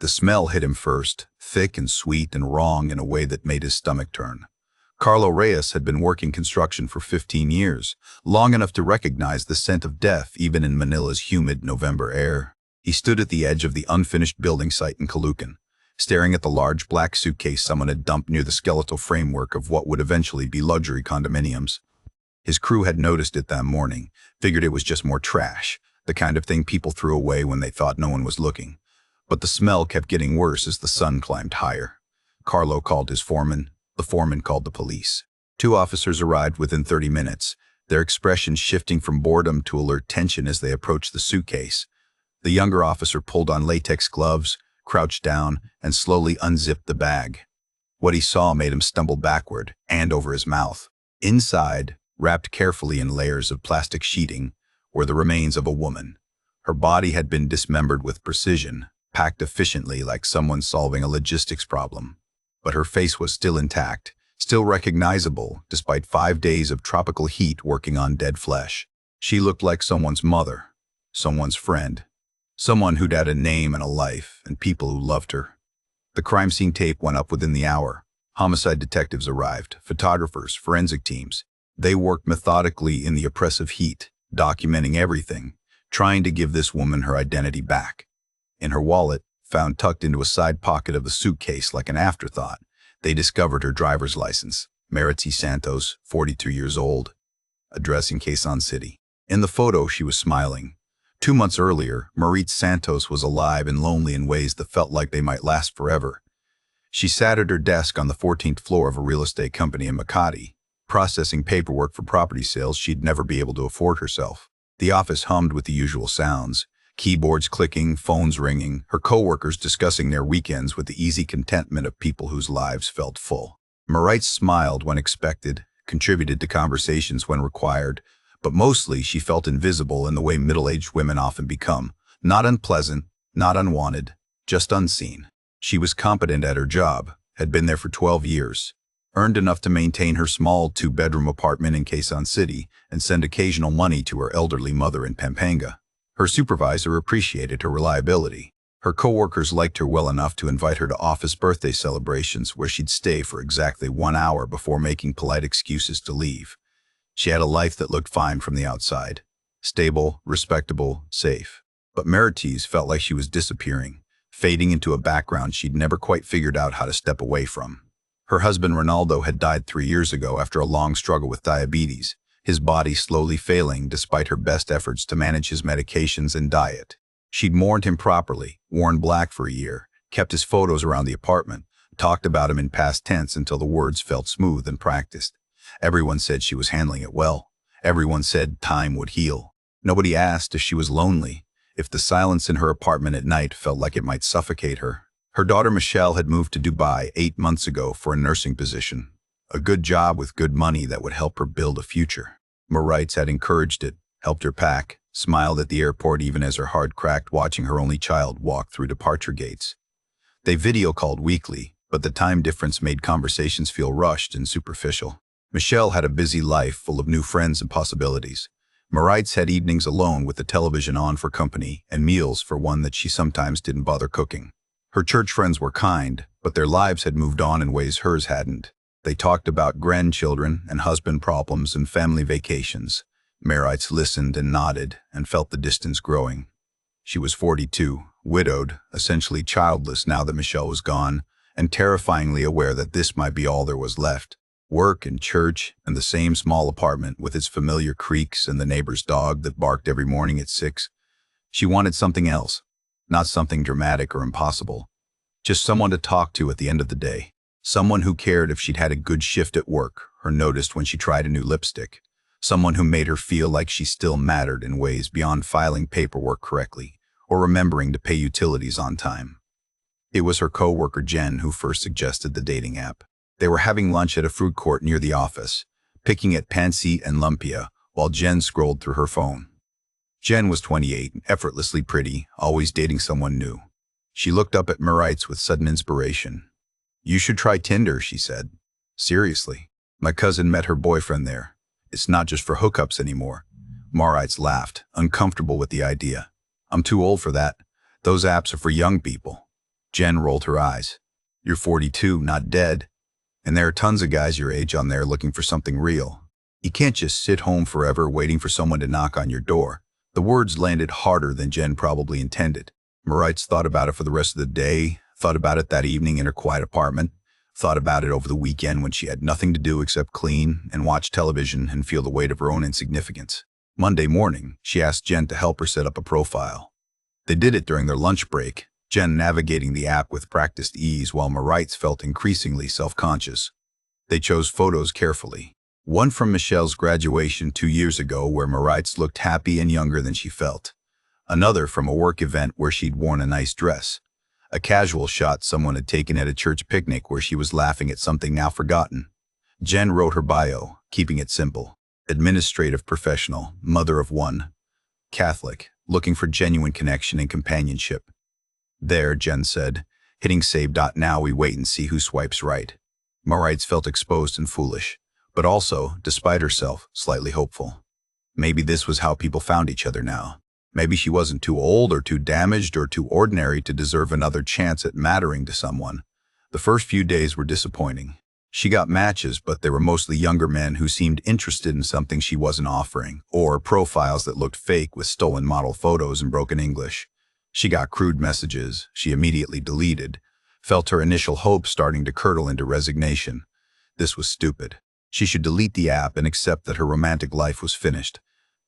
The smell hit him first, thick and sweet and wrong in a way that made his stomach turn. Carlo Reyes had been working construction for 15 years, long enough to recognize the scent of death even in Manila's humid November air. He stood at the edge of the unfinished building site in Caloocan, staring at the large black suitcase someone had dumped near the skeletal framework of what would eventually be luxury condominiums. His crew had noticed it that morning, figured it was just more trash, the kind of thing people threw away when they thought no one was looking. But the smell kept getting worse as the sun climbed higher. Carlo called his foreman. The foreman called the police. 2 officers arrived within 30 minutes, their expressions shifting from boredom to alert tension as they approached the suitcase. The younger officer pulled on latex gloves, crouched down, and slowly unzipped the bag. What he saw made him stumble backward and over his mouth. Inside, wrapped carefully in layers of plastic sheeting, were the remains of a woman. Her body had been dismembered with precision, packed efficiently like someone solving a logistics problem. But her face was still intact, still recognizable despite 5 days of tropical heat working on dead flesh. She looked like someone's mother, someone's friend, someone who'd had a name and a life and people who loved her. The crime scene tape went up within the hour. Homicide detectives arrived, photographers, forensic teams. They worked methodically in the oppressive heat, documenting everything, trying to give this woman her identity back. In her wallet, found tucked into a side pocket of the suitcase like an afterthought, they discovered her driver's license, Maritza Santos, 42 years old, address in Quezon City. In the photo, she was smiling. 2 months earlier, Maritza Santos was alive and lonely in ways that felt like they might last forever. She sat at her desk on the 14th floor of a real estate company in Makati, processing paperwork for property sales she'd never be able to afford herself. The office hummed with the usual sounds. Keyboards clicking, phones ringing, her coworkers discussing their weekends with the easy contentment of people whose lives felt full. Maritza smiled when expected, contributed to conversations when required, but mostly she felt invisible in the way middle-aged women often become, not unpleasant, not unwanted, just unseen. She was competent at her job, had been there for 12 years, earned enough to maintain her small 2-bedroom apartment in Quezon City and send occasional money to her elderly mother in Pampanga. Her supervisor appreciated her reliability. Her coworkers liked her well enough to invite her to office birthday celebrations where she'd stay for exactly 1 hour before making polite excuses to leave. She had a life that looked fine from the outside. Stable, respectable, safe. But Maritza felt like she was disappearing, fading into a background she'd never quite figured out how to step away from. Her husband Ronaldo had died 3 years ago after a long struggle with diabetes, his body slowly failing despite her best efforts to manage his medications and diet. She'd mourned him properly, worn black for a year, kept his photos around the apartment, talked about him in past tense until the words felt smooth and practiced. Everyone said she was handling it well. Everyone said time would heal. Nobody asked if she was lonely, if the silence in her apartment at night felt like it might suffocate her. Her daughter Michelle had moved to Dubai 8 months ago for a nursing position. A good job with good money that would help her build a future. Maritza had encouraged it, helped her pack, smiled at the airport even as her heart cracked watching her only child walk through departure gates. They video called weekly, but the time difference made conversations feel rushed and superficial. Michelle had a busy life full of new friends and possibilities. Maritza had evenings alone with the television on for company and meals for one that she sometimes didn't bother cooking. Her church friends were kind, but their lives had moved on in ways hers hadn't. They talked about grandchildren and husband problems and family vacations. Maritza listened and nodded and felt the distance growing. She was 42, widowed, essentially childless now that Michelle was gone, and terrifyingly aware that this might be all there was left. Work and church and the same small apartment with its familiar creaks and the neighbor's dog that barked every morning at 6. She wanted something else, not something dramatic or impossible. Just someone to talk to at the end of the day. Someone who cared if she'd had a good shift at work or noticed when she tried a new lipstick. Someone who made her feel like she still mattered in ways beyond filing paperwork correctly or remembering to pay utilities on time. It was her coworker Jen who first suggested the dating app. They were having lunch at a food court near the office, picking at pancit and lumpia while Jen scrolled through her phone. Jen was 28, effortlessly pretty, always dating someone new. She looked up at Maritza with sudden inspiration. "You should try Tinder," she said. "Seriously. My cousin met her boyfriend there. It's not just for hookups anymore." Maritza laughed, uncomfortable with the idea. "I'm too old for that. Those apps are for young people." Jen rolled her eyes. You're 42, not dead. And there are tons of guys your age on there looking for something real. You can't just sit home forever waiting for someone to knock on your door. The words landed harder than Jen probably intended. Moritz thought about it for the rest of the day, thought about it that evening in her quiet apartment, thought about it over the weekend when she had nothing to do except clean and watch television and feel the weight of her own insignificance. Monday morning, she asked Jen to help her set up a profile. They did it during their lunch break, Jen navigating the app with practiced ease while Moritz felt increasingly self-conscious. They chose photos carefully. One from Michelle's graduation 2 years ago where Moritz looked happy and younger than she felt. Another from a work event where she'd worn a nice dress. A casual shot someone had taken at a church picnic where she was laughing at something now forgotten. Jen wrote her bio, keeping it simple. Administrative professional, mother of one. Catholic, looking for genuine connection and companionship. There, Jen said, hitting save. Now we wait and see who swipes right. Moritz felt exposed and foolish, but also, despite herself, slightly hopeful. Maybe this was how people found each other now. Maybe she wasn't too old or too damaged or too ordinary to deserve another chance at mattering to someone. The first few days were disappointing. She got matches, but they were mostly younger men who seemed interested in something she wasn't offering, or profiles that looked fake with stolen model photos and broken English. She got crude messages she immediately deleted, felt her initial hopes starting to curdle into resignation. This was stupid. She should delete the app and accept that her romantic life was finished.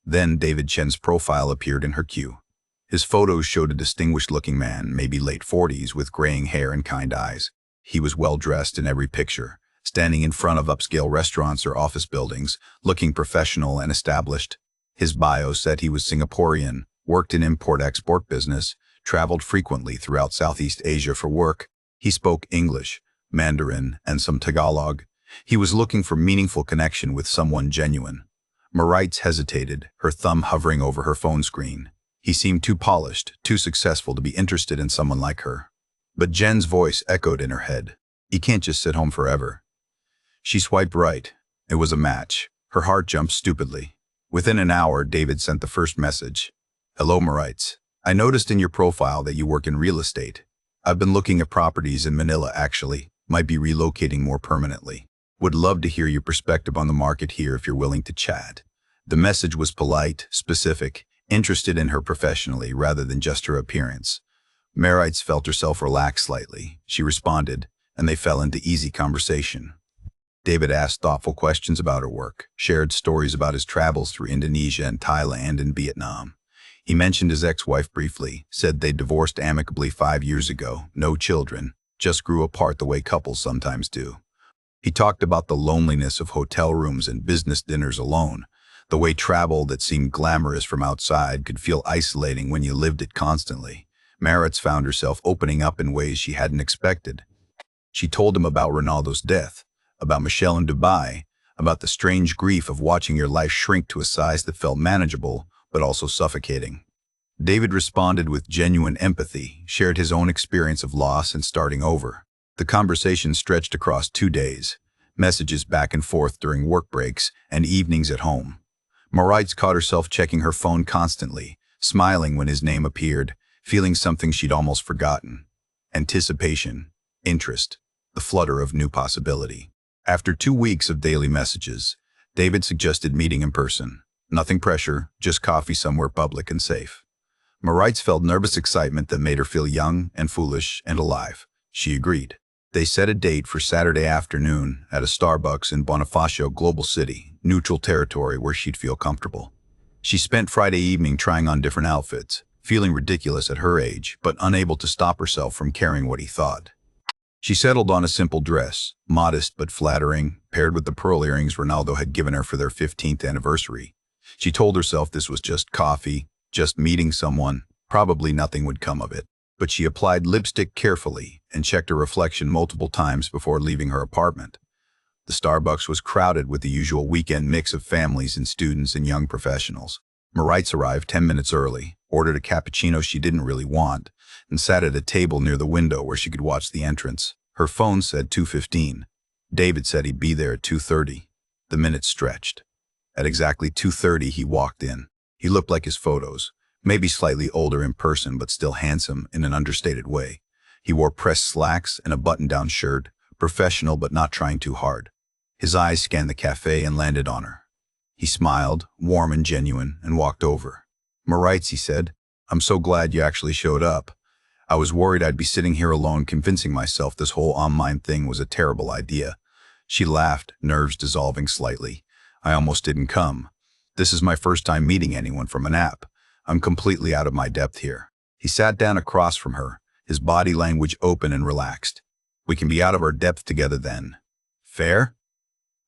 Then David Chen's profile appeared in her queue. His photos showed a distinguished-looking man, maybe late 40s, with graying hair and kind eyes. He was well-dressed in every picture, standing in front of upscale restaurants or office buildings, looking professional and established. His bio said he was Singaporean, worked in import-export business, traveled frequently throughout Southeast Asia for work. He spoke English, Mandarin, and some Tagalog. He was looking for meaningful connection with someone genuine. Moritz hesitated, her thumb hovering over her phone screen. He seemed too polished, too successful to be interested in someone like her. But Jen's voice echoed in her head. You can't just sit home forever. She swiped right. It was a match. Her heart jumped stupidly. Within an hour, David sent the first message. Hello, Moritz. I noticed in your profile that you work in real estate. I've been looking at properties in Manila, actually. Might be relocating more permanently. Would love to hear your perspective on the market here if you're willing to chat. The message was polite, specific, interested in her professionally rather than just her appearance. Moritz felt herself relax slightly. She responded, and they fell into easy conversation. David asked thoughtful questions about her work, shared stories about his travels through Indonesia and Thailand and Vietnam. He mentioned his ex-wife briefly, said they divorced amicably 5 years ago, no children, just grew apart the way couples sometimes do. He talked about the loneliness of hotel rooms and business dinners alone, the way travel that seemed glamorous from outside could feel isolating when you lived it constantly. Moritz found herself opening up in ways she hadn't expected. She told him about Ronaldo's death, about Michelle in Dubai, about the strange grief of watching your life shrink to a size that felt manageable, but also suffocating. David responded with genuine empathy, shared his own experience of loss and starting over. The conversation stretched across 2 days, messages back and forth during work breaks and evenings at home. Moritz caught herself checking her phone constantly, smiling when his name appeared, feeling something she'd almost forgotten. Anticipation, interest, the flutter of new possibility. After 2 weeks of daily messages, David suggested meeting in person. Nothing pressure, just coffee somewhere public and safe. Moritz felt nervous excitement that made her feel young and foolish and alive. She agreed. They set a date for Saturday afternoon at a Starbucks in Bonifacio, Global City, neutral territory where she'd feel comfortable. She spent Friday evening trying on different outfits, feeling ridiculous at her age, but unable to stop herself from caring what he thought. She settled on a simple dress, modest but flattering, paired with the pearl earrings Ronaldo had given her for their 15th anniversary. She told herself this was just coffee, just meeting someone, probably nothing would come of it. But she applied lipstick carefully and checked her reflection multiple times before leaving her apartment. The Starbucks was crowded with the usual weekend mix of families and students and young professionals. Moritz arrived 10 minutes early, ordered a cappuccino she didn't really want, and sat at a table near the window where she could watch the entrance. Her phone said 2:15. David said he'd be there at 2:30. The minutes stretched. At exactly 2:30, he walked in. He looked like his photos. Maybe slightly older in person, but still handsome in an understated way. He wore pressed slacks and a button-down shirt, professional but not trying too hard. His eyes scanned the cafe and landed on her. He smiled, warm and genuine, and walked over. "Moritz," he said, "I'm so glad you actually showed up. I was worried I'd be sitting here alone convincing myself this whole online thing was a terrible idea." She laughed, nerves dissolving slightly. "I almost didn't come. This is my first time meeting anyone from an app. I'm completely out of my depth here." He sat down across from her, his body language open and relaxed. "We can be out of our depth together then. Fair?"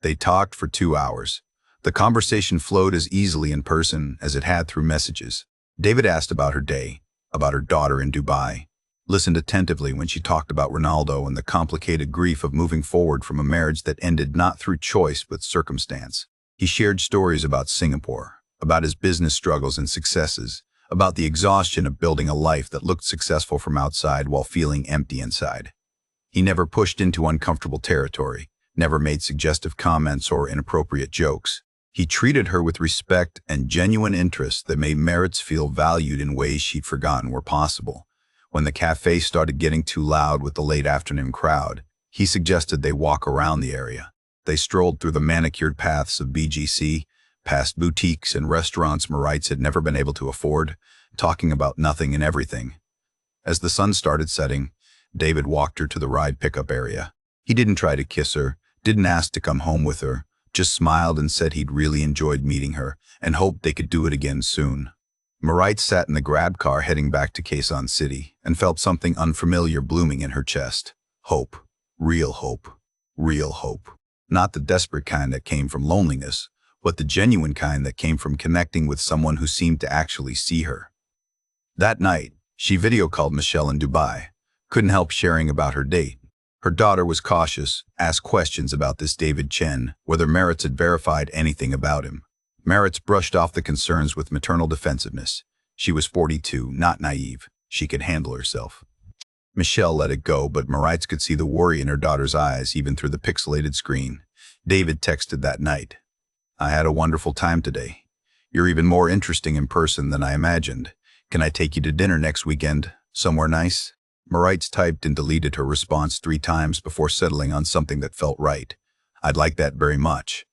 They talked for 2 hours. The conversation flowed as easily in person as it had through messages. David asked about her day, about her daughter in Dubai, listened attentively when she talked about Ronaldo and the complicated grief of moving forward from a marriage that ended not through choice but circumstance. He shared stories about Singapore, about his business struggles and successes, about the exhaustion of building a life that looked successful from outside while feeling empty inside. He never pushed into uncomfortable territory, never made suggestive comments or inappropriate jokes. He treated her with respect and genuine interest that made Moritz feel valued in ways she'd forgotten were possible. When the cafe started getting too loud with the late afternoon crowd, he suggested they walk around the area. They strolled through the manicured paths of BGC, past boutiques and restaurants Moritz had never been able to afford, talking about nothing and everything. As the sun started setting, David walked her to the ride pickup area. He didn't try to kiss her, didn't ask to come home with her, just smiled and said he'd really enjoyed meeting her and hoped they could do it again soon. Moritz sat in the grab car heading back to Quezon City and felt something unfamiliar blooming in her chest. Hope. Real hope. Real hope. Not the desperate kind that came from loneliness, but the genuine kind that came from connecting with someone who seemed to actually see her. That night, she video called Michelle in Dubai. Couldn't help sharing about her date. Her daughter was cautious, asked questions about this David Chen, whether Moritz had verified anything about him. Moritz brushed off the concerns with maternal defensiveness. She was 42, not naive. She could handle herself. Michelle let it go, but Moritz could see the worry in her daughter's eyes, even through the pixelated screen. David texted that night, "I had a wonderful time today. You're even more interesting in person than I imagined. Can I take you to dinner next weekend? Somewhere nice?" Moritz typed and deleted her response 3 times before settling on something that felt right. "I'd like that very much."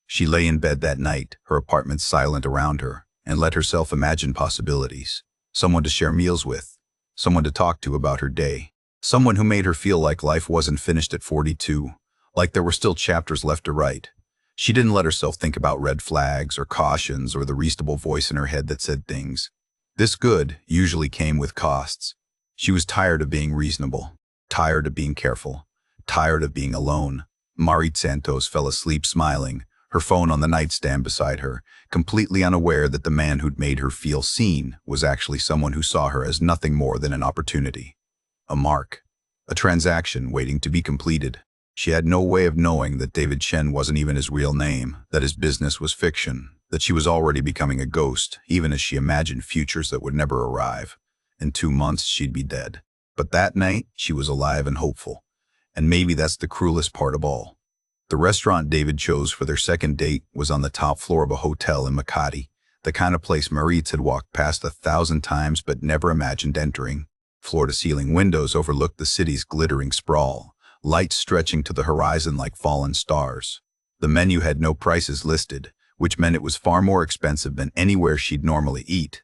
She lay in bed that night, her apartment silent around her, and let herself imagine possibilities. Someone to share meals with, someone to talk to about her day, someone who made her feel like life wasn't finished at 42, like there were still chapters left to write. She didn't let herself think about red flags or cautions or the reasonable voice in her head that said things. This good usually came with costs. She was tired of being reasonable, tired of being careful, tired of being alone. Moritz Santos fell asleep smiling, her phone on the nightstand beside her, completely unaware that the man who'd made her feel seen was actually someone who saw her as nothing more than an opportunity. A mark. A transaction waiting to be completed. She had no way of knowing that David Chen wasn't even his real name, that his business was fiction, that she was already becoming a ghost, even as she imagined futures that would never arrive. In 2 months, she'd be dead. But that night, she was alive and hopeful. And maybe that's the cruelest part of all. The restaurant David chose for their second date was on the top floor of a hotel in Makati, the kind of place Moritz had walked past 1,000 times but never imagined entering. Floor-to-ceiling windows overlooked the city's glittering sprawl, lights stretching to the horizon like fallen stars. The menu had no prices listed, which meant it was far more expensive than anywhere she'd normally eat.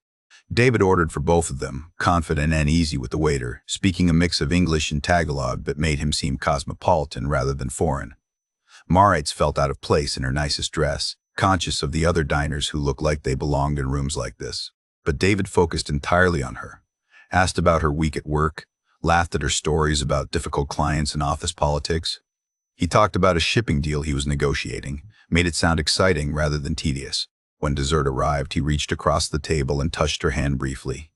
David ordered for both of them, confident and easy with the waiter, speaking a mix of English and Tagalog that made him seem cosmopolitan rather than foreign. Moritz felt out of place in her nicest dress, conscious of the other diners who looked like they belonged in rooms like this. But David focused entirely on her, asked about her week at work, laughed at her stories about difficult clients and office politics. He talked about a shipping deal he was negotiating, made it sound exciting rather than tedious. When dessert arrived, he reached across the table and touched her hand briefly.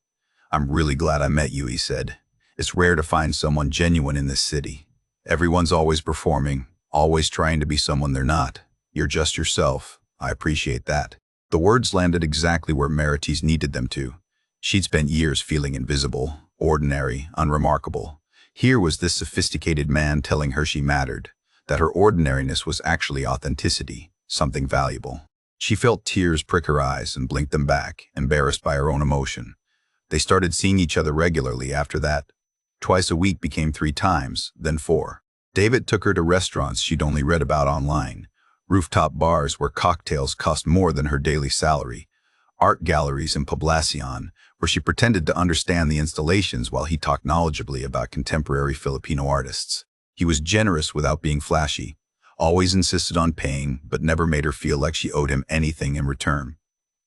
"I'm really glad I met you," he said. "It's rare to find someone genuine in this city. Everyone's always performing, always trying to be someone they're not. You're just yourself. I appreciate that." The words landed exactly where Moritz needed them to. She'd spent years feeling invisible, ordinary, unremarkable. Here was this sophisticated man telling her she mattered, that her ordinariness was actually authenticity, something valuable. She felt tears prick her eyes and blinked them back, embarrassed by her own emotion. They started seeing each other regularly after that. Twice a week became 3 times, then 4. David took her to restaurants she'd only read about online, rooftop bars where cocktails cost more than her daily salary, art galleries in Poblacion, where she pretended to understand the installations while he talked knowledgeably about contemporary Filipino artists. He was generous without being flashy, always insisted on paying, but never made her feel like she owed him anything in return.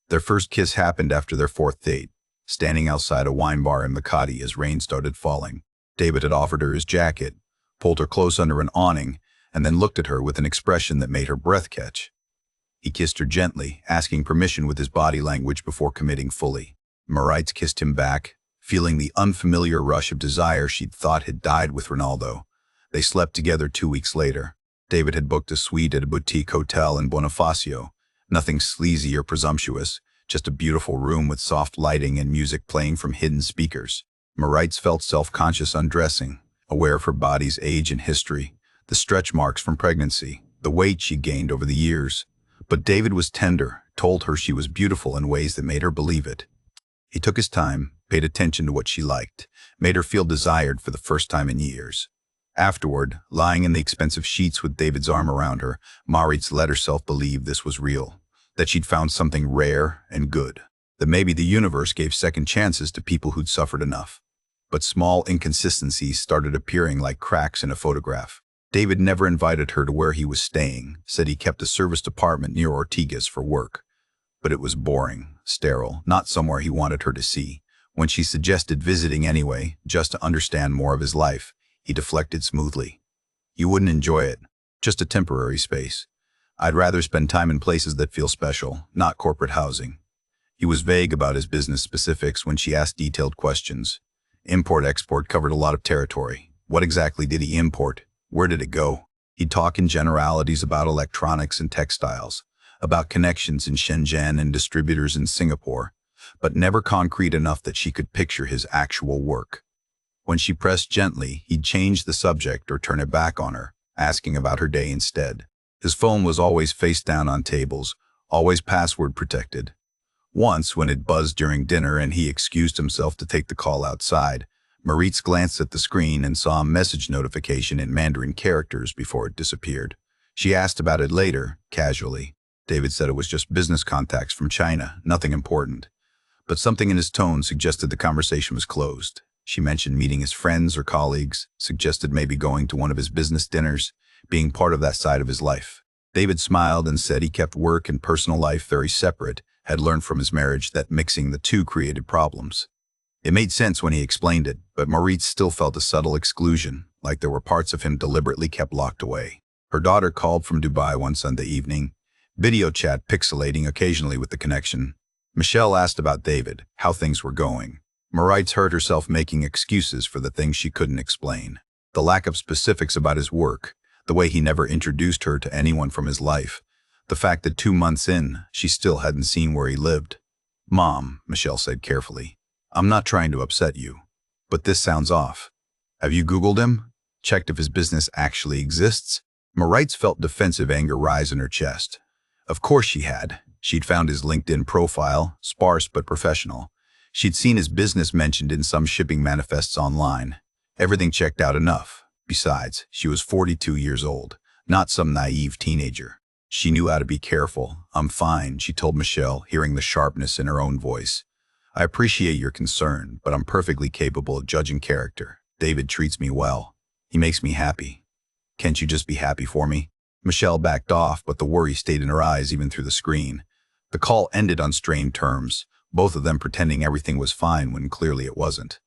Their first kiss happened after their 4th date, standing outside a wine bar in Makati as rain started falling. David had offered her his jacket, pulled her close under an awning, and then looked at her with an expression that made her breath catch. He kissed her gently, asking permission with his body language before committing fully. Maritz kissed him back, feeling the unfamiliar rush of desire she'd thought had died with Ronaldo. They slept together 2 weeks later. David had booked a suite at a boutique hotel in Bonifacio. Nothing sleazy or presumptuous, just a beautiful room with soft lighting and music playing from hidden speakers. Maritz felt self-conscious undressing, aware of her body's age and history, the stretch marks from pregnancy, the weight she gained over the years. But David was tender, told her she was beautiful in ways that made her believe it. He took his time, paid attention to what she liked, made her feel desired for the first time in years. Afterward, lying in the expensive sheets with David's arm around her, Maritz let herself believe this was real, that she'd found something rare and good, that maybe the universe gave second chances to people who'd suffered enough. But small inconsistencies started appearing like cracks in a photograph. David never invited her to where he was staying, said he kept a serviced apartment near Ortigas for work. But it was boring, sterile, not somewhere he wanted her to see. When she suggested visiting anyway, just to understand more of his life, he deflected smoothly. You wouldn't enjoy it. Just a temporary space. I'd rather spend time in places that feel special, not corporate housing. He was vague about his business specifics when she asked detailed questions. Import-export covered a lot of territory. What exactly did he import? Where did it go? He'd talk in generalities about electronics and textiles, about connections in Shenzhen and distributors in Singapore, but never concrete enough that she could picture his actual work. When she pressed gently, he'd change the subject or turn it back on her, asking about her day instead. His phone was always face down on tables, always password protected. Once, when it buzzed during dinner and he excused himself to take the call outside, Maritz glanced at the screen and saw a message notification in Mandarin characters before it disappeared. She asked about it later, casually. David said it was just business contacts from China, nothing important. But something in his tone suggested the conversation was closed. She mentioned meeting his friends or colleagues, suggested maybe going to one of his business dinners, being part of that side of his life. David smiled and said he kept work and personal life very separate, had learned from his marriage that mixing the two created problems. It made sense when he explained it, but Maritz still felt a subtle exclusion, like there were parts of him deliberately kept locked away. Her daughter called from Dubai one Sunday evening, video chat pixelating occasionally with the connection. Michelle asked about David, how things were going. Maritz heard herself making excuses for the things she couldn't explain. The lack of specifics about his work, the way he never introduced her to anyone from his life, the fact that 2 months in, she still hadn't seen where he lived. Mom, Michelle said carefully, I'm not trying to upset you, but this sounds off. Have you Googled him? Checked if his business actually exists? Maritz felt defensive anger rise in her chest. Of course she had. She'd found his LinkedIn profile, sparse but professional. She'd seen his business mentioned in some shipping manifests online. Everything checked out enough. Besides, she was 42 years old, not some naive teenager. She knew how to be careful. I'm fine, she told Michelle, hearing the sharpness in her own voice. I appreciate your concern, but I'm perfectly capable of judging character. David treats me well. He makes me happy. Can't you just be happy for me? Michelle backed off, but the worry stayed in her eyes even through the screen. The call ended on strained terms, both of them pretending everything was fine when clearly it wasn't.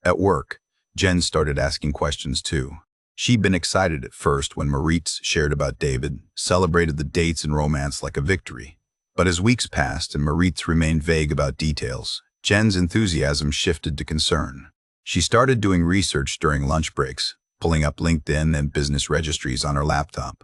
At work, Jen started asking questions too. She'd been excited at first when Maritz shared about David, celebrated the dates and romance like a victory. But as weeks passed and Maritz remained vague about details, Jen's enthusiasm shifted to concern. She started doing research during lunch breaks, pulling up LinkedIn and business registries on her laptop.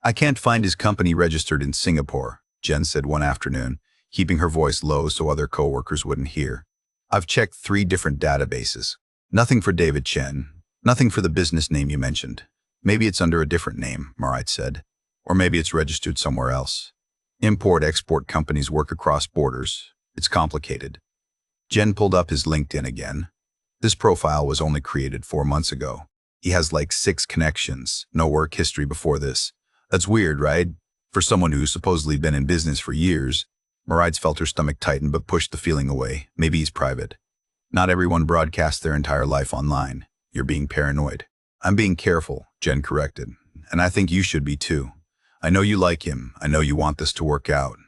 I can't find his company registered in Singapore, Jen said one afternoon, keeping her voice low so other coworkers wouldn't hear. I've checked 3 different databases. Nothing for David Chen. Nothing for the business name you mentioned. Maybe it's under a different name, Maritz said. Or maybe it's registered somewhere else. Import-export companies work across borders. It's complicated. Jen pulled up his LinkedIn again. This profile was only created 4 months ago. He has like 6 connections, no work history before this. That's weird, right? For someone who's supposedly been in business for years. Marites felt her stomach tighten but pushed the feeling away. Maybe he's private. Not everyone broadcasts their entire life online. You're being paranoid. I'm being careful, Jen corrected. And I think you should be too. I know you like him. I know you want this to work out.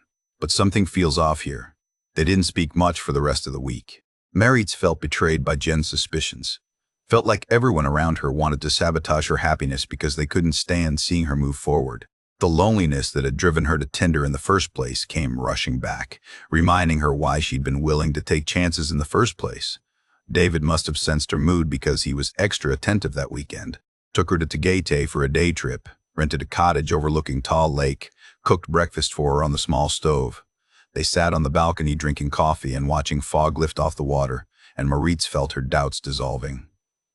But something feels off here. They didn't speak much for the rest of the week. Marites felt betrayed by Jen's suspicions. Felt like everyone around her wanted to sabotage her happiness because they couldn't stand seeing her move forward. The loneliness that had driven her to Tinder in the first place came rushing back, reminding her why she'd been willing to take chances in the first place. David must have sensed her mood because he was extra attentive that weekend. Took her to Tagaytay for a day trip, rented a cottage overlooking Tall Lake, cooked breakfast for her on the small stove. They sat on the balcony drinking coffee and watching fog lift off the water, and Marites felt her doubts dissolving.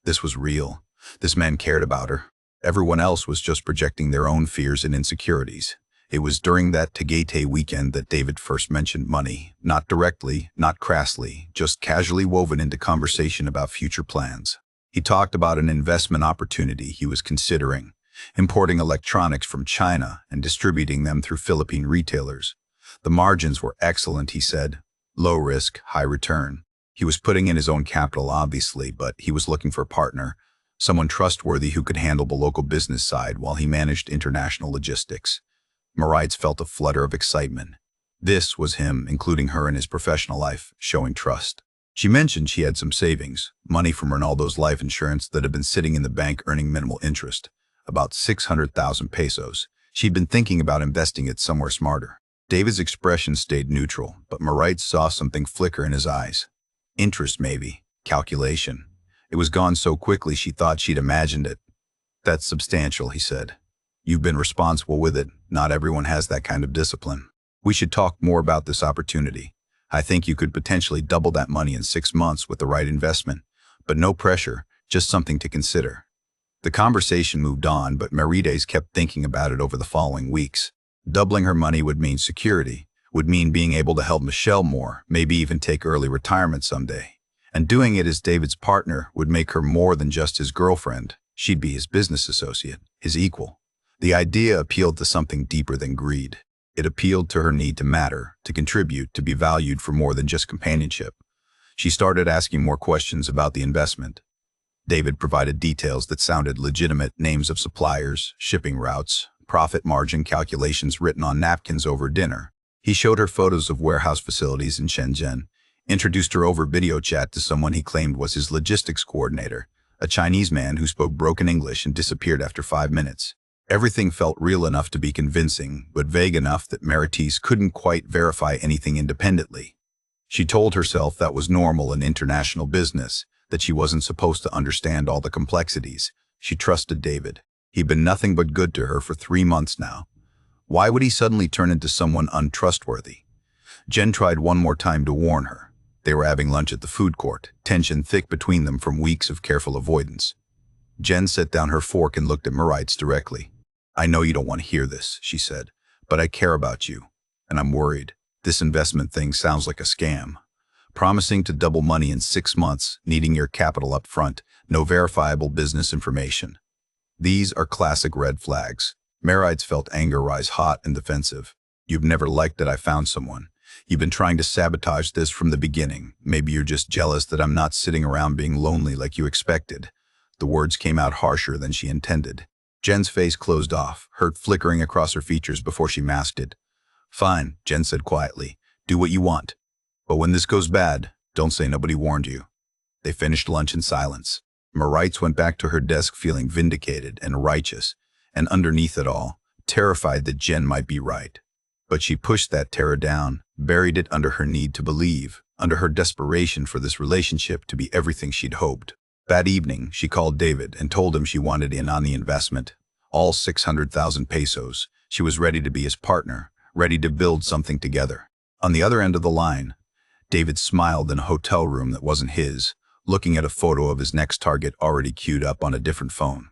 This was real. This man cared about her. Everyone else was just projecting their own fears and insecurities. It was during that Tagaytay weekend that David first mentioned money, not directly, not crassly, just casually woven into conversation about future plans. He talked about an investment opportunity he was considering, importing electronics from China and distributing them through Philippine retailers. The margins were excellent, he said. Low risk, high return. He was putting in his own capital, obviously, but he was looking for a partner, someone trustworthy who could handle the local business side while he managed international logistics. Marites felt a flutter of excitement. This was him, including her in his professional life, showing trust. She mentioned she had some savings, money from Ronaldo's life insurance that had been sitting in the bank earning minimal interest, about 600,000 pesos. She'd been thinking about investing it somewhere smarter. David's expression stayed neutral, but Marites saw something flicker in his eyes. Interest, maybe. Calculation. It was gone so quickly she thought she'd imagined it. That's substantial, he said. You've been responsible with it. Not everyone has that kind of discipline. We should talk more about this opportunity. I think you could potentially double that money in 6 months with the right investment. But no pressure, just something to consider. The conversation moved on, but Marites kept thinking about it over the following weeks. Doubling her money would mean security, would mean being able to help Michelle more, maybe even take early retirement someday. And doing it as David's partner would make her more than just his girlfriend. She'd be his business associate, his equal. The idea appealed to something deeper than greed. It appealed to her need to matter, to contribute, to be valued for more than just companionship. She started asking more questions about the investment. David provided details that sounded legitimate: names of suppliers, shipping routes, profit margin calculations written on napkins over dinner. He showed her photos of warehouse facilities in Shenzhen, introduced her over video chat to someone he claimed was his logistics coordinator, a Chinese man who spoke broken English and disappeared after 5 minutes. Everything felt real enough to be convincing, but vague enough that Marites couldn't quite verify anything independently. She told herself that was normal in international business, that she wasn't supposed to understand all the complexities. She trusted David. He'd been nothing but good to her for 3 months now. Why would he suddenly turn into someone untrustworthy? Jen tried one more time to warn her. They were having lunch at the food court, tension thick between them from weeks of careful avoidance. Jen set down her fork and looked at Marites directly. I know you don't want to hear this, she said, but I care about you, and I'm worried. This investment thing sounds like a scam. Promising to double money in 6 months, needing your capital up front, no verifiable business information. These are classic red flags. Marites felt anger rise hot and defensive. You've never liked that I found someone. You've been trying to sabotage this from the beginning. Maybe you're just jealous that I'm not sitting around being lonely like you expected. The words came out harsher than she intended. Jen's face closed off, hurt flickering across her features before she masked it. Fine, Jen said quietly. Do what you want. But when this goes bad, don't say nobody warned you. They finished lunch in silence. Marites went back to her desk feeling vindicated and righteous, and underneath it all, terrified that Jen might be right. But she pushed that terror down, buried it under her need to believe, under her desperation for this relationship to be everything she'd hoped. That evening, she called David and told him she wanted in on the investment. All 600,000 pesos. She was ready to be his partner, ready to build something together. On the other end of the line, David smiled in a hotel room that wasn't his, looking at a photo of his next target already queued up on a different phone.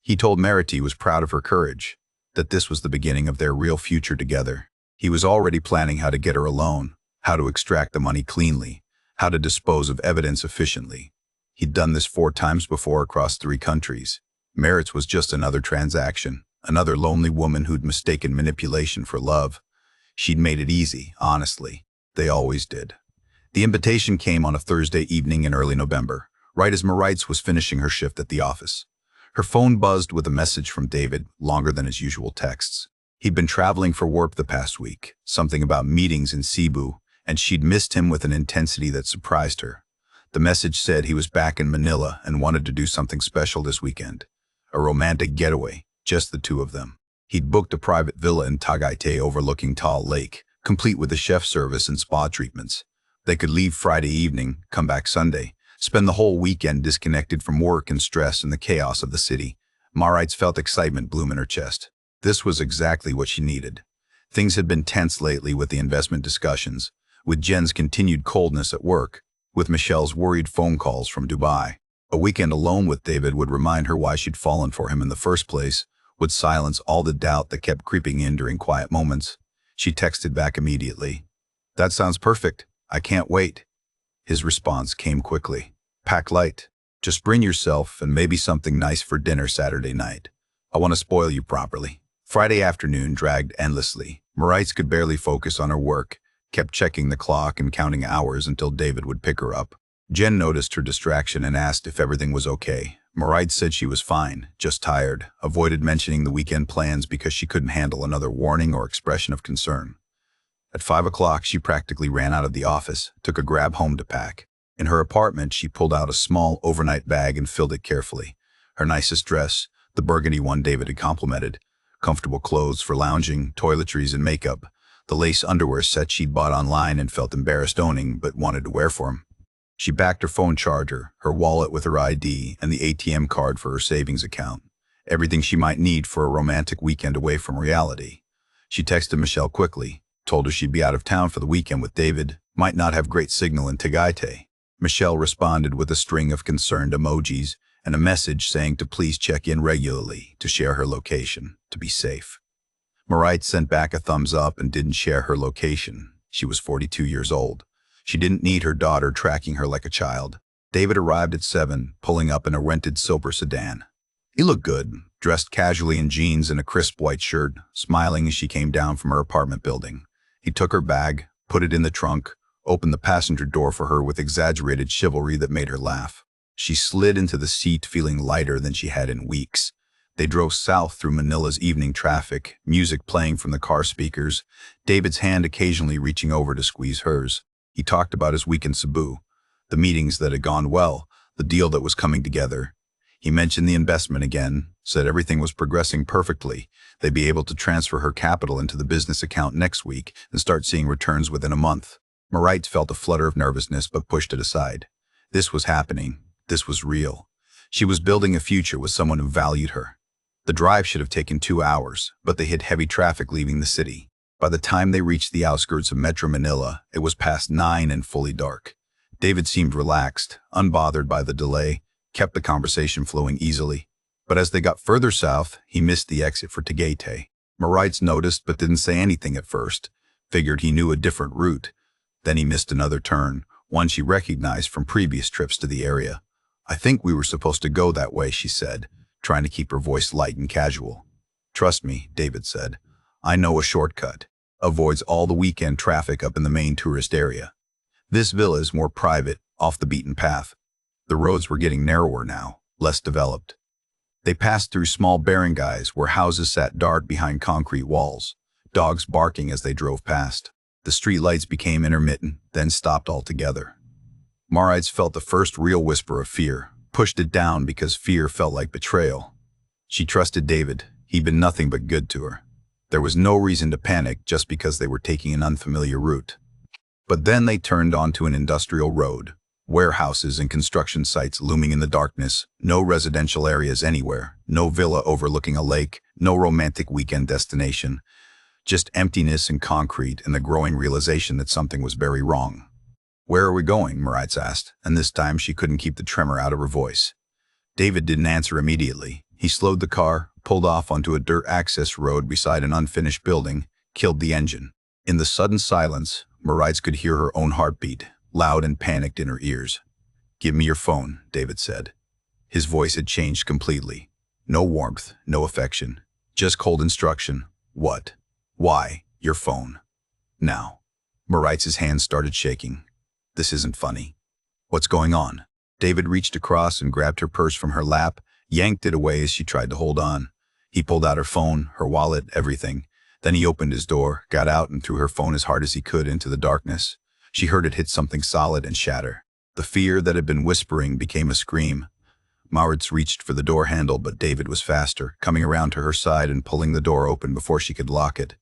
He told Marites he was proud of her courage, that this was the beginning of their real future together. He was already planning how to get her a loan, how to extract the money cleanly, how to dispose of evidence efficiently. He'd done this 4 times before across 3 countries. Merritt's was just another transaction, another lonely woman who'd mistaken manipulation for love. She'd made it easy, honestly. They always did. The invitation came on a Thursday evening in early November, right as Moritz was finishing her shift at the office. Her phone buzzed with a message from David, longer than his usual texts. He'd been traveling for work the past week, something about meetings in Cebu, and she'd missed him with an intensity that surprised her. The message said he was back in Manila and wanted to do something special this weekend. A romantic getaway, just the two of them. He'd booked a private villa in Tagaytay overlooking Taal Lake, complete with a chef service and spa treatments. They could leave Friday evening, come back Sunday, spend the whole weekend disconnected from work and stress and the chaos of the city. Moritz felt excitement bloom in her chest. This was exactly what she needed. Things had been tense lately with the investment discussions, with Jen's continued coldness at work, with Michelle's worried phone calls from Dubai. A weekend alone with David would remind her why she'd fallen for him in the first place, would silence all the doubt that kept creeping in during quiet moments. She texted back immediately. "That sounds perfect. I can't wait." His response came quickly. "Pack light. Just bring yourself and maybe something nice for dinner Saturday night. I want to spoil you properly." Friday afternoon dragged endlessly. Moritz could barely focus on her work, kept checking the clock and counting hours until David would pick her up. Jen noticed her distraction and asked if everything was okay. Moritz said she was fine, just tired, avoided mentioning the weekend plans because she couldn't handle another warning or expression of concern. At 5 o'clock, she practically ran out of the office, took a grab home to pack. In her apartment, she pulled out a small overnight bag and filled it carefully. Her nicest dress, the burgundy one David had complimented, comfortable clothes for lounging, toiletries, and makeup, the lace underwear set she'd bought online and felt embarrassed owning but wanted to wear for him. She backed her phone charger, her wallet with her ID, and the ATM card for her savings account. Everything she might need for a romantic weekend away from reality. She texted Michelle quickly, told her she'd be out of town for the weekend with David, might not have great signal in Tagaytay. Michelle responded with a string of concerned emojis and a message saying to please check in regularly, to share her location, to be safe. Moritz sent back a thumbs up and didn't share her location. She was 42 years old. She didn't need her daughter tracking her like a child. David arrived at 7, pulling up in a rented silver sedan. He looked good, dressed casually in jeans and a crisp white shirt, smiling as she came down from her apartment building. He took her bag, put it in the trunk, opened the passenger door for her with exaggerated chivalry that made her laugh. She slid into the seat feeling lighter than she had in weeks. They drove south through Manila's evening traffic, music playing from the car speakers, David's hand occasionally reaching over to squeeze hers. He talked about his week in Cebu, the meetings that had gone well, the deal that was coming together. He mentioned the investment again, said everything was progressing perfectly. They'd be able to transfer her capital into the business account next week and start seeing returns within a month. Moritz felt a flutter of nervousness but pushed it aside. This was happening. This was real. She was building a future with someone who valued her. The drive should have taken 2 hours, but they hit heavy traffic leaving the city. By the time they reached the outskirts of Metro Manila, it was past 9 and fully dark. David seemed relaxed, unbothered by the delay, kept the conversation flowing easily. But as they got further south, he missed the exit for Tagaytay. Moritz noticed but didn't say anything at first, figured he knew a different route. Then he missed another turn, one she recognized from previous trips to the area. "I think we were supposed to go that way," she said, trying to keep her voice light and casual. "Trust me," David said. "I know a shortcut. Avoids all the weekend traffic up in the main tourist area. This villa is more private, off the beaten path." The roads were getting narrower now, less developed. They passed through small barangays where houses sat dark behind concrete walls, dogs barking as they drove past. The streetlights became intermittent, then stopped altogether. Moritz felt the first real whisper of fear, pushed it down because fear felt like betrayal. She trusted David. He'd been nothing but good to her. There was no reason to panic just because they were taking an unfamiliar route. But then they turned onto an industrial road, warehouses and construction sites looming in the darkness, no residential areas anywhere, no villa overlooking a lake, no romantic weekend destination, just emptiness and concrete and the growing realization that something was very wrong. "Where are we going?" Moritz asked, and this time she couldn't keep the tremor out of her voice. David didn't answer immediately. He slowed the car, pulled off onto a dirt access road beside an unfinished building, killed the engine. In the sudden silence, Moritz could hear her own heartbeat, loud and panicked in her ears. "Give me your phone," David said. His voice had changed completely. No warmth, no affection. Just cold instruction. What? Why? Your phone. Now. Maritz's hands started shaking. This isn't funny. What's going on? David reached across and grabbed her purse from her lap, yanked it away as she tried to hold on. He pulled out her phone, her wallet, everything. Then he opened his door, got out, and threw her phone as hard as he could into the darkness. She heard it hit something solid and shatter. The fear that had been whispering became a scream. Maritz reached for the door handle, but David was faster, coming around to her side and pulling the door open before she could lock it.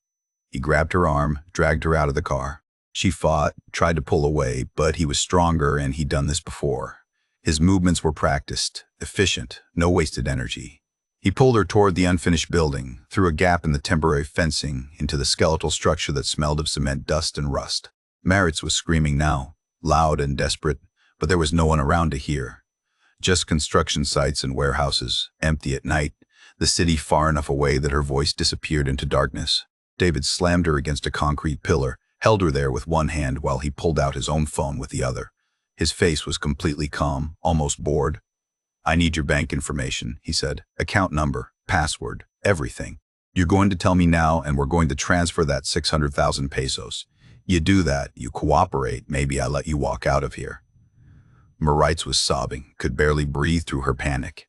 He grabbed her arm, dragged her out of the car. She fought, tried to pull away, but he was stronger and he'd done this before. His movements were practiced, efficient, no wasted energy. He pulled her toward the unfinished building, through a gap in the temporary fencing, into the skeletal structure that smelled of cement dust and rust. Maritz was screaming now, loud and desperate, but there was no one around to hear. Just construction sites and warehouses, empty at night, the city far enough away that her voice disappeared into darkness. David slammed her against a concrete pillar, held her there with one hand while he pulled out his own phone with the other. His face was completely calm, almost bored. "I need your bank information," he said. "Account number, password, everything. You're going to tell me now, and we're going to transfer that 600,000 pesos. You do that, you cooperate, maybe I let you walk out of here." Maritz was sobbing, could barely breathe through her panic.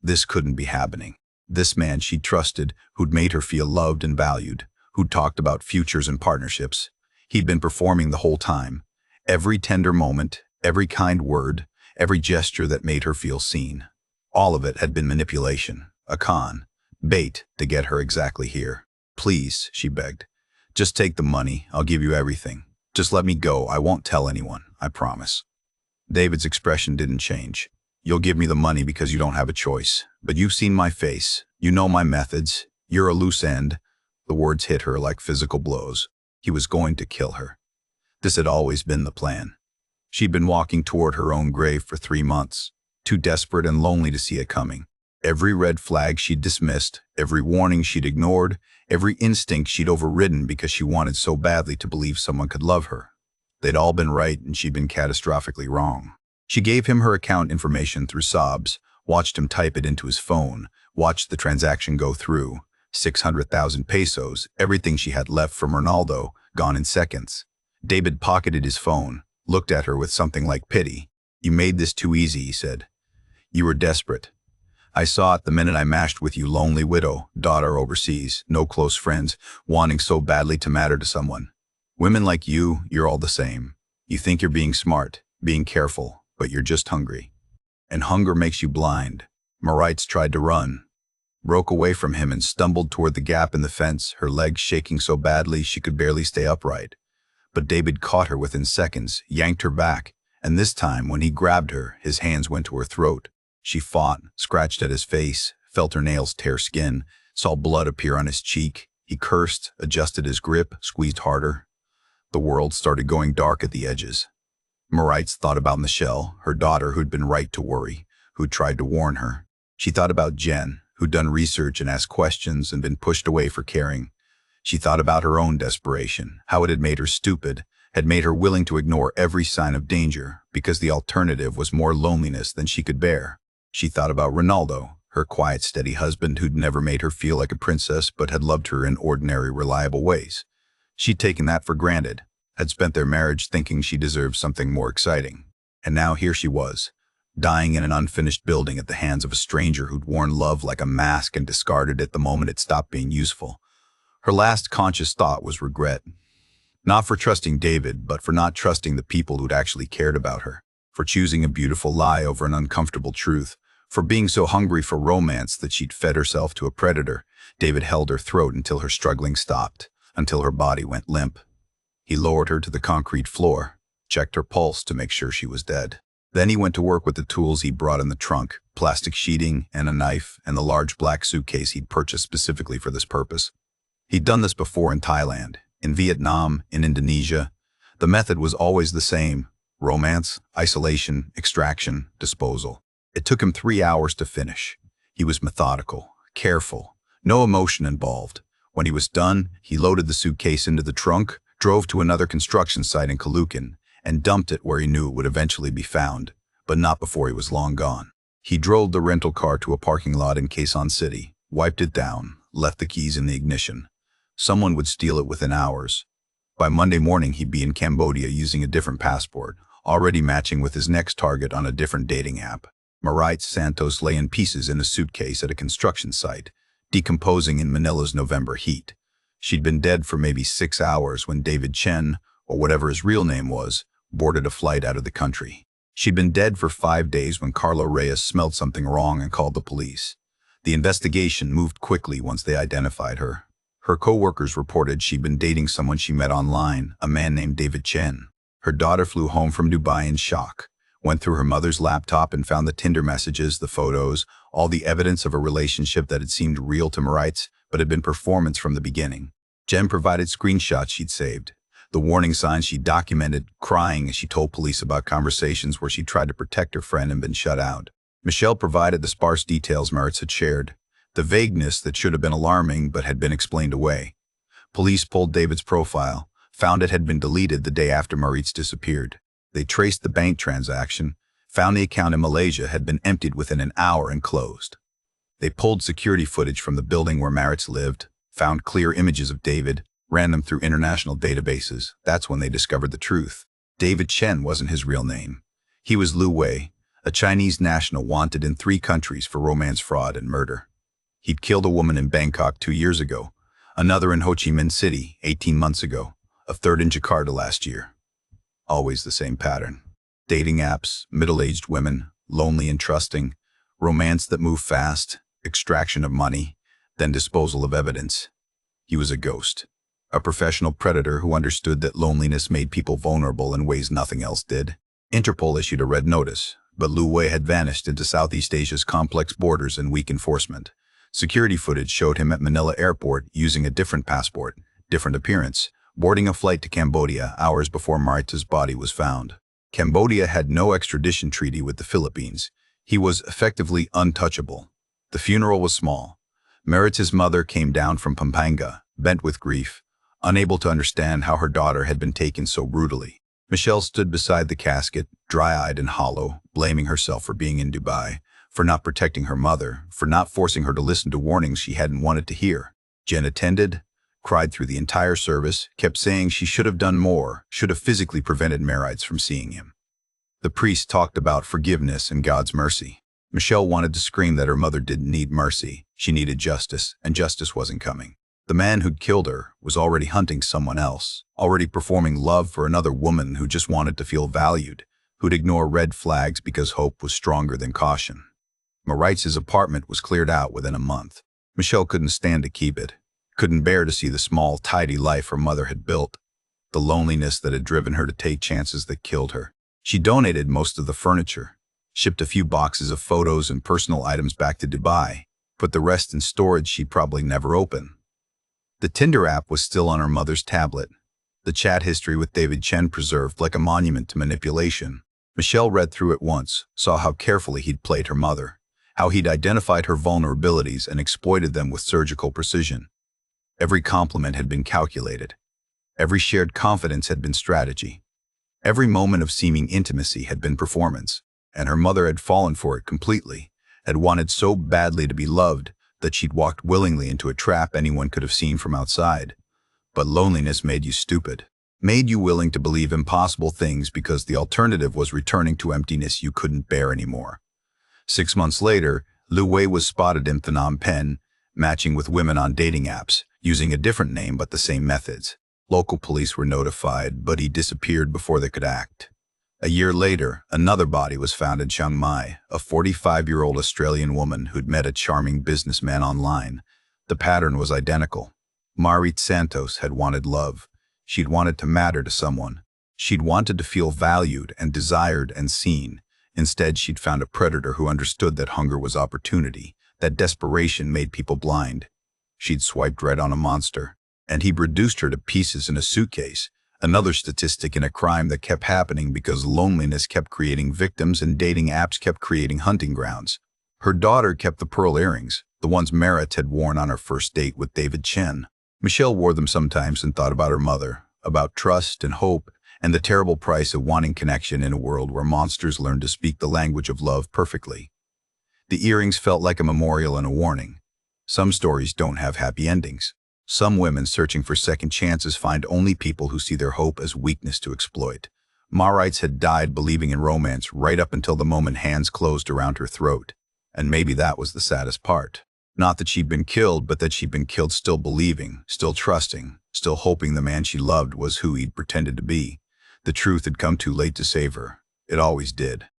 This couldn't be happening. This man she trusted, who'd made her feel loved and valued, who'd talked about futures and partnerships. He'd been performing the whole time. Every tender moment, every kind word, every gesture that made her feel seen. All of it had been manipulation, a con, bait to get her exactly here. "Please," she begged. "Just take the money, I'll give you everything. Just let me go, I won't tell anyone, I promise." David's expression didn't change. "You'll give me the money because you don't have a choice. But you've seen my face. You know my methods. You're a loose end." The words hit her like physical blows. He was going to kill her. This had always been the plan. She'd been walking toward her own grave for 3 months, too desperate and lonely to see it coming. Every red flag she'd dismissed, every warning she'd ignored, every instinct she'd overridden because she wanted so badly to believe someone could love her. They'd all been right and she'd been catastrophically wrong. She gave him her account information through sobs, watched him type it into his phone, watched the transaction go through. 600,000 pesos, everything she had left from Ronaldo, gone in seconds. David pocketed his phone, looked at her with something like pity. "You made this too easy," he said. "You were desperate. I saw it the minute I matched with you, lonely widow, daughter overseas, no close friends, wanting so badly to matter to someone. Women like you, you're all the same. You think you're being smart, being careful, but you're just hungry. And hunger makes you blind." Maritz tried to run, broke away from him and stumbled toward the gap in the fence, her legs shaking so badly she could barely stay upright. But David caught her within seconds, yanked her back, and this time, when he grabbed her, his hands went to her throat. She fought, scratched at his face, felt her nails tear skin, saw blood appear on his cheek. He cursed, adjusted his grip, squeezed harder. The world started going dark at the edges. Maritz thought about Michelle, her daughter who'd been right to worry, who'd tried to warn her. She thought about Jen, who'd done research and asked questions and been pushed away for caring. She thought about her own desperation, how it had made her stupid, had made her willing to ignore every sign of danger, because the alternative was more loneliness than she could bear. She thought about Ronaldo, her quiet, steady husband who'd never made her feel like a princess but had loved her in ordinary, reliable ways. She'd taken that for granted, had spent their marriage thinking she deserved something more exciting. And now here she was, dying in an unfinished building at the hands of a stranger who'd worn love like a mask and discarded it the moment it stopped being useful. Her last conscious thought was regret. Not for trusting David, but for not trusting the people who'd actually cared about her, for choosing a beautiful lie over an uncomfortable truth, for being so hungry for romance that she'd fed herself to a predator. David held her throat until her struggling stopped, until her body went limp. He lowered her to the concrete floor, checked her pulse to make sure she was dead. Then he went to work with the tools he brought in the trunk, plastic sheeting and a knife and the large black suitcase he'd purchased specifically for this purpose. He'd done this before in Thailand, in Vietnam, in Indonesia. The method was always the same: romance, isolation, extraction, disposal. It took him 3 hours to finish. He was methodical, careful, no emotion involved. When he was done, he loaded the suitcase into the trunk, drove to another construction site in Caloocan, and dumped it where he knew it would eventually be found. but not before he was long gone. He drove the rental car to a parking lot in Quezon City, wiped it down, left the keys in the ignition. Someone would steal it within hours. By Monday morning, he'd be in Cambodia using a different passport, already matching with his next target on a different dating app. Marit Santos lay in pieces in a suitcase at a construction site, decomposing in Manila's November heat. She'd been dead for maybe 6 hours when David Chen, or whatever his real name was, boarded a flight out of the country. She'd been dead for 5 days when Carlo Reyes smelled something wrong and called the police. The investigation moved quickly once they identified her. Her co-workers reported she'd been dating someone she met online, a man named David Chen. Her daughter flew home from Dubai in shock, went through her mother's laptop and found the Tinder messages, the photos, all the evidence of a relationship that had seemed real to Marit's, but had been performance from the beginning. Jen provided screenshots she'd saved, the warning signs she documented, crying as she told police about conversations where she tried to protect her friend and been shut out. Michelle provided the sparse details Maritz had shared, the vagueness that should have been alarming but had been explained away. Police pulled David's profile, found it had been deleted the day after Maritz disappeared. They traced the bank transaction, found the account in Malaysia had been emptied within an hour and closed. They pulled security footage from the building where Maritz lived, found clear images of David, ran them through international databases. That's when they discovered the truth. David Chen wasn't his real name. He was Lu Wei, a Chinese national wanted in 3 countries for romance fraud and murder. He'd killed a woman in Bangkok 2 years ago, another in Ho Chi Minh City 18 months ago, a third in Jakarta last year. Always the same pattern. Dating apps, middle-aged women, lonely and trusting, romance that moved fast, extraction of money, then disposal of evidence. He was a ghost, a professional predator who understood that loneliness made people vulnerable in ways nothing else did. Interpol issued a red notice, but Lu Wei had vanished into Southeast Asia's complex borders and weak enforcement. Security footage showed him at Manila Airport using a different passport, different appearance, boarding a flight to Cambodia hours before Maritz's body was found. Cambodia had no extradition treaty with the Philippines. He was effectively untouchable. The funeral was small. Maritz's mother came down from Pampanga, bent with grief, unable to understand how her daughter had been taken so brutally. Michelle stood beside the casket, dry-eyed and hollow, blaming herself for being in Dubai, for not protecting her mother, for not forcing her to listen to warnings she hadn't wanted to hear. Jen attended, cried through the entire service, kept saying she should have done more, should have physically prevented Maritz from seeing him. The priest talked about forgiveness and God's mercy. Michelle wanted to scream that her mother didn't need mercy, she needed justice, and justice wasn't coming. The man who'd killed her was already hunting someone else, already performing love for another woman who just wanted to feel valued, who'd ignore red flags because hope was stronger than caution. Maritz's apartment was cleared out within a month. Michelle couldn't stand to keep it, couldn't bear to see the small, tidy life her mother had built, the loneliness that had driven her to take chances that killed her. She donated most of the furniture, shipped a few boxes of photos and personal items back to Dubai, put the rest in storage she'd probably never open. The Tinder app was still on her mother's tablet, the chat history with David Chen preserved like a monument to manipulation. Michelle read through it once, saw how carefully he'd played her mother, how he'd identified her vulnerabilities and exploited them with surgical precision. Every compliment had been calculated. Every shared confidence had been strategy. Every moment of seeming intimacy had been performance, and her mother had fallen for it completely, had wanted so badly to be loved that she'd walked willingly into a trap anyone could have seen from outside. But loneliness made you stupid, made you willing to believe impossible things because the alternative was returning to emptiness you couldn't bear anymore. 6 months later, Lu Wei was spotted in Phnom Penh, matching with women on dating apps, using a different name but the same methods. Local police were notified, but he disappeared before they could act. A year later, another body was found in Chiang Mai, a 45-year-old Australian woman who'd met a charming businessman online. The pattern was identical. Marit Santos had wanted love. She'd wanted to matter to someone. She'd wanted to feel valued and desired and seen. Instead, she'd found a predator who understood that hunger was opportunity, that desperation made people blind. She'd swiped right on a monster, and he'd reduced her to pieces in a suitcase, another statistic in a crime that kept happening because loneliness kept creating victims and dating apps kept creating hunting grounds. Her daughter kept the pearl earrings, the ones Marit had worn on her first date with David Chen. Michelle wore them sometimes and thought about her mother, about trust and hope, and the terrible price of wanting connection in a world where monsters learn to speak the language of love perfectly. The earrings felt like a memorial and a warning. Some stories don't have happy endings. Some women searching for second chances find only people who see their hope as weakness to exploit. Marites had died believing in romance right up until the moment hands closed around her throat. And maybe that was the saddest part. Not that she'd been killed, but that she'd been killed still believing, still trusting, still hoping the man she loved was who he'd pretended to be. The truth had come too late to save her. It always did.